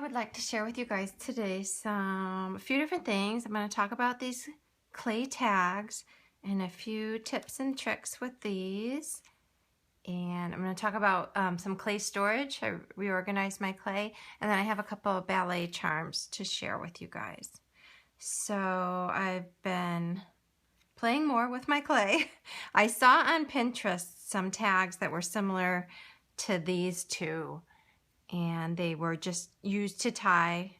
would like to share with you guys today a few different things. I'm going to talk about these clay tags and a few tips and tricks with these. And I'm going to talk about some clay storage. I reorganized my clay, and then I have a couple of ballet charms to share with you guys. So I've been playing more with my clay. I saw on Pinterest some tags that were similar to these two, and they were just used to tie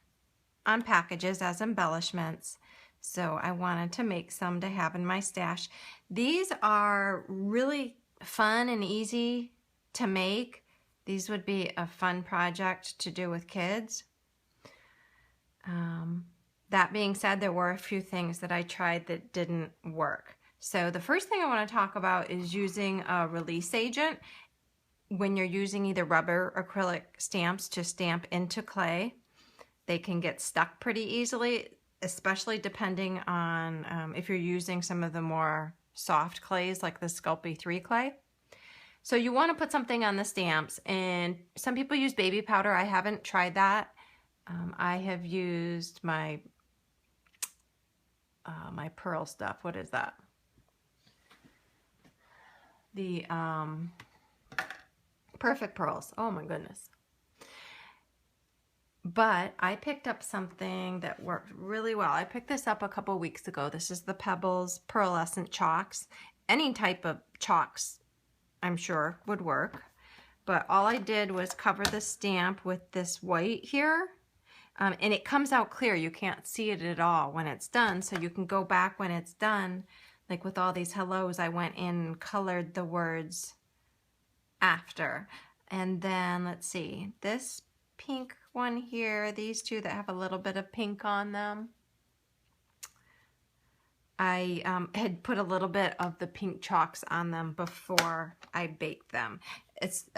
on packages as embellishments. So I wanted to make some to have in my stash. These are really fun and easy to make. These would be a fun project to do with kids. That being said, there were a few things that I tried that didn't work. So the first thing I want to talk about is using a release agent when you're using either rubber or acrylic stamps to stamp into clay. They can get stuck pretty easily, especially depending on if you're using some of the more soft clays like the Sculpey 3 clay. So you want to put something on the stamps, and some people use baby powder. I haven't tried that. I have used my my pearl stuff. What is that? The Perfect Pearls. Oh my goodness. But I picked up something that worked really well. I picked this up a couple weeks ago. This is the Pebbles Pearlescent Chalks. Any type of chalks, I'm sure, would work. But all I did was cover the stamp with this white here. And it comes out clear. You can't see it at all when it's done. So you can go back when it's done. Like with all these hellos, I went in and colored the words after. And then, let's see, this pink one here, these two that have a little bit of pink on them, I had put a little bit of the pink chalks on them before I baked them. It's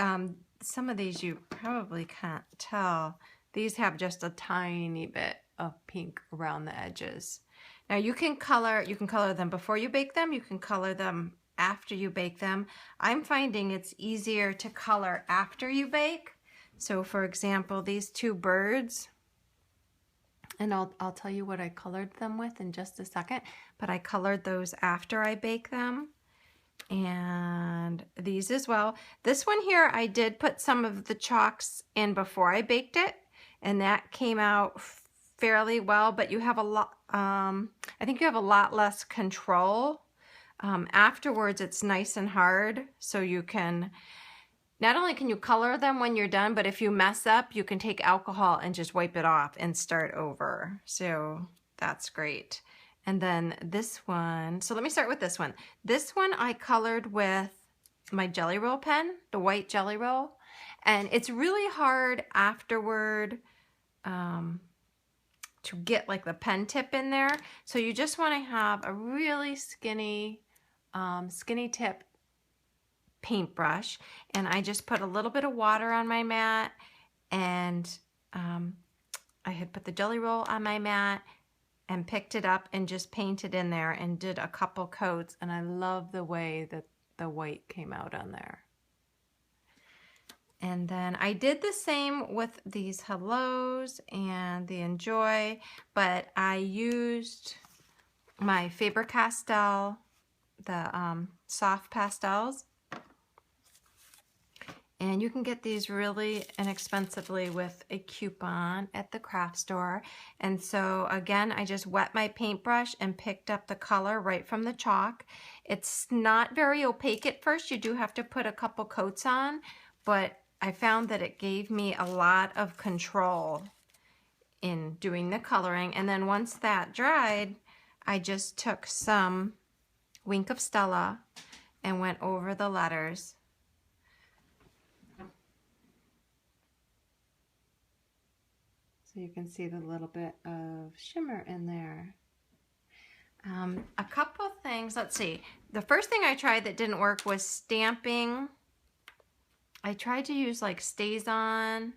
some of these you probably can't tell. These have just a tiny bit of pink around the edges. Now you can color them before you bake them. You can color them after you bake them. I'm finding it's easier to color after you bake. So for example, these two birds, and I'll tell you what I colored them with in just a second, but I colored those after I bake them. And these as well. This one here, I did put some of the chalks in before I baked it, and that came out fairly well, but you have a lot, I think you have a lot less control. Afterwards, it's nice and hard, so you can, not only can you color them when you're done, but if you mess up, you can take alcohol and just wipe it off and start over. So that's great. And then this one, so let me start with this one. This one I colored with my Jelly Roll pen, the white Jelly Roll. And it's really hard afterward to get like the pen tip in there. So you just want to have a really skinny tip paintbrush. And I just put a little bit of water on my mat, and I had put the Jelly Roll on my mat and picked it up and just painted in there and did a couple coats, and I love the way that the white came out on there. And then I did the same with these hellos and the Enjoy, but I used my Faber-Castell, the soft pastels. And you can get these really inexpensively with a coupon at the craft store. And so again, I just wet my paintbrush and picked up the color right from the chalk. It's not very opaque at first. You do have to put a couple coats on, but I found that it gave me a lot of control in doing the coloring. And then once that dried, I just took some Wink of Stella and went over the letters. So you can see the little bit of shimmer in there. A couple things, let's see. The first thing I tried that didn't work was stamping. I tried to use like StazOn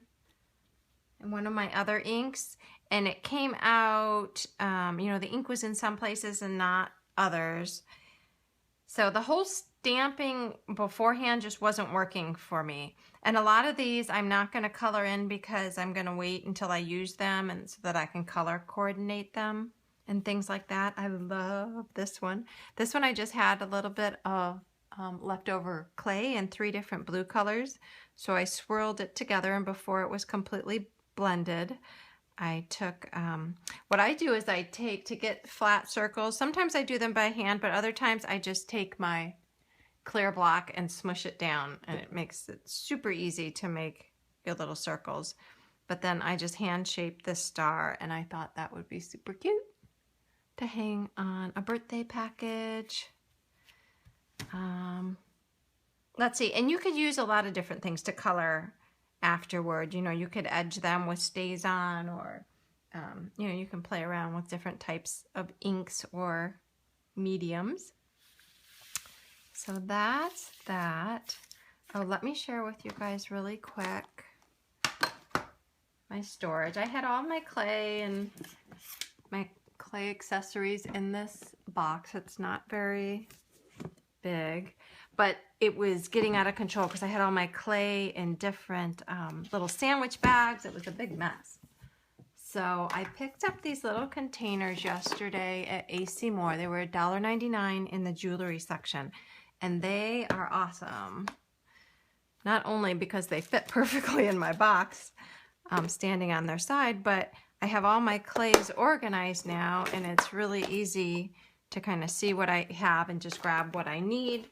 and one of my other inks, and it came out, you know, the ink was in some places and not others. So the whole stamping beforehand just wasn't working for me. And a lot of these I'm not going to color in because I'm going to wait until I use them and so that I can color coordinate them and things like that. I love this one. This one I just had a little bit of leftover clay in 3 different blue colors. So I swirled it together, and before it was completely blended, I took, what I do is I take, to get flat circles, sometimes I do them by hand, but other times I just take my clear block and smush it down, and it makes it super easy to make your little circles. But then I just hand shaped this star, and I thought that would be super cute to hang on a birthday package. Let's see, and you could use a lot of different things to color afterward. You know, you could edge them with stays on, or you know, you can play around with different types of inks or mediums. So that's that. Oh, let me share with you guys really quick my storage. I had all my clay and my clay accessories in this box. It's not very big, but it was getting out of control because I had all my clay in different little sandwich bags. It was a big mess. So I picked up these little containers yesterday at AC Moore. They were $1.99 in the jewelry section, and they are awesome. Not only because they fit perfectly in my box, standing on their side, but I have all my clays organized now, and it's really easy to kind of see what I have and just grab what I need.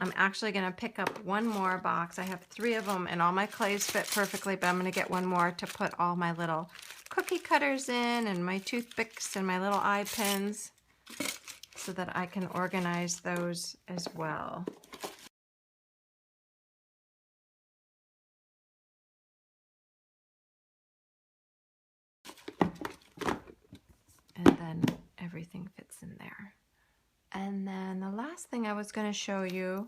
I'm actually going to pick up one more box. I have 3 of them, and all my clays fit perfectly, but I'm going to get one more to put all my little cookie cutters in, and my toothpicks and my little eye pins, so that I can organize those as well. And then everything fits in there. And then the last thing I was going to show you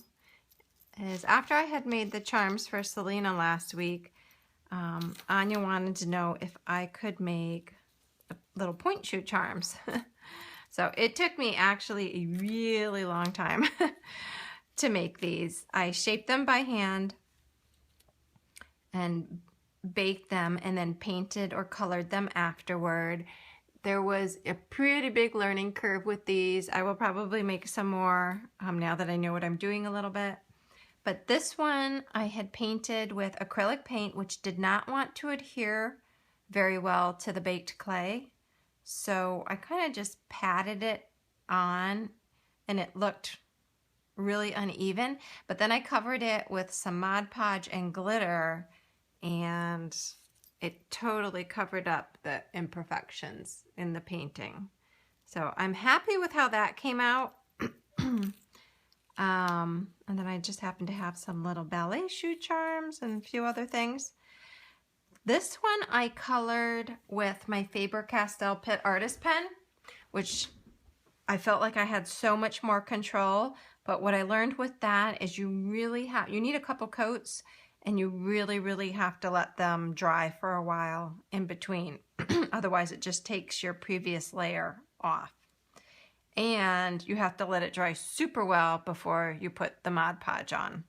is, after I had made the charms for Selena last week, Anya wanted to know if I could make little point shoe charms. So it took me actually a really long time to make these. I shaped them by hand and baked them, and then painted or colored them afterward. There was a pretty big learning curve with these. I will probably make some more now that I know what I'm doing a little bit. But this one I had painted with acrylic paint, which did not want to adhere very well to the baked clay. So I kind of just patted it on, and it looked really uneven. But then I covered it with some Mod Podge and glitter, and it totally covered up the imperfections in the painting. So I'm happy with how that came out. And then I just happen to have some little ballet shoe charms and a few other things. This one I colored with my Faber-Castell Pitt Artist Pen, which I felt like I had so much more control. But what I learned with that is you need a couple coats, and you really have to let them dry for a while in between. Otherwise, it just takes your previous layer off. And you have to let it dry super well before you put the Mod Podge on.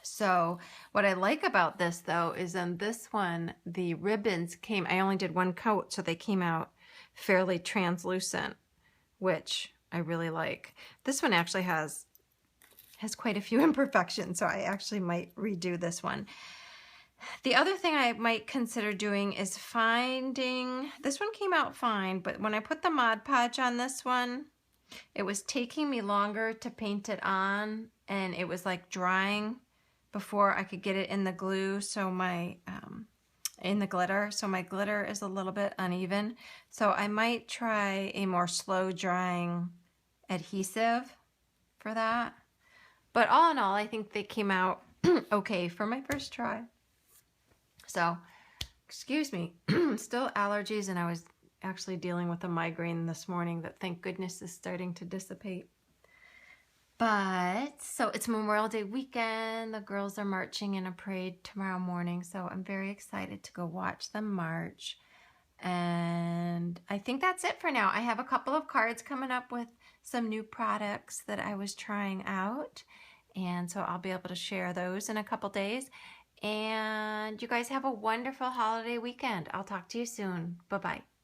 So what I like about this, though, is on this one, the ribbons came, I only did 1 coat, so they came out fairly translucent, which I really like. This one actually has quite a few imperfections, so I actually might redo this one. The other thing I might consider doing is finding, this one came out fine, but when I put the Mod Podge on this one, it was taking me longer to paint it on, and it was like drying before I could get it in the glue, so in the glitter, so my glitter is a little bit uneven. So I might try a more slow drying adhesive for that. But all in all, I think they came out okay for my first try. So, excuse me, still allergies, and I was actually dealing with a migraine this morning that, thank goodness, is starting to dissipate. But, so it's Memorial Day weekend. The girls are marching in a parade tomorrow morning, so I'm very excited to go watch them march. And I think that's it for now. I have a couple of cards coming up with some new products that I was trying out. And so I'll be able to share those in a couple days. And you guys have a wonderful holiday weekend. I'll talk to you soon. Bye-bye.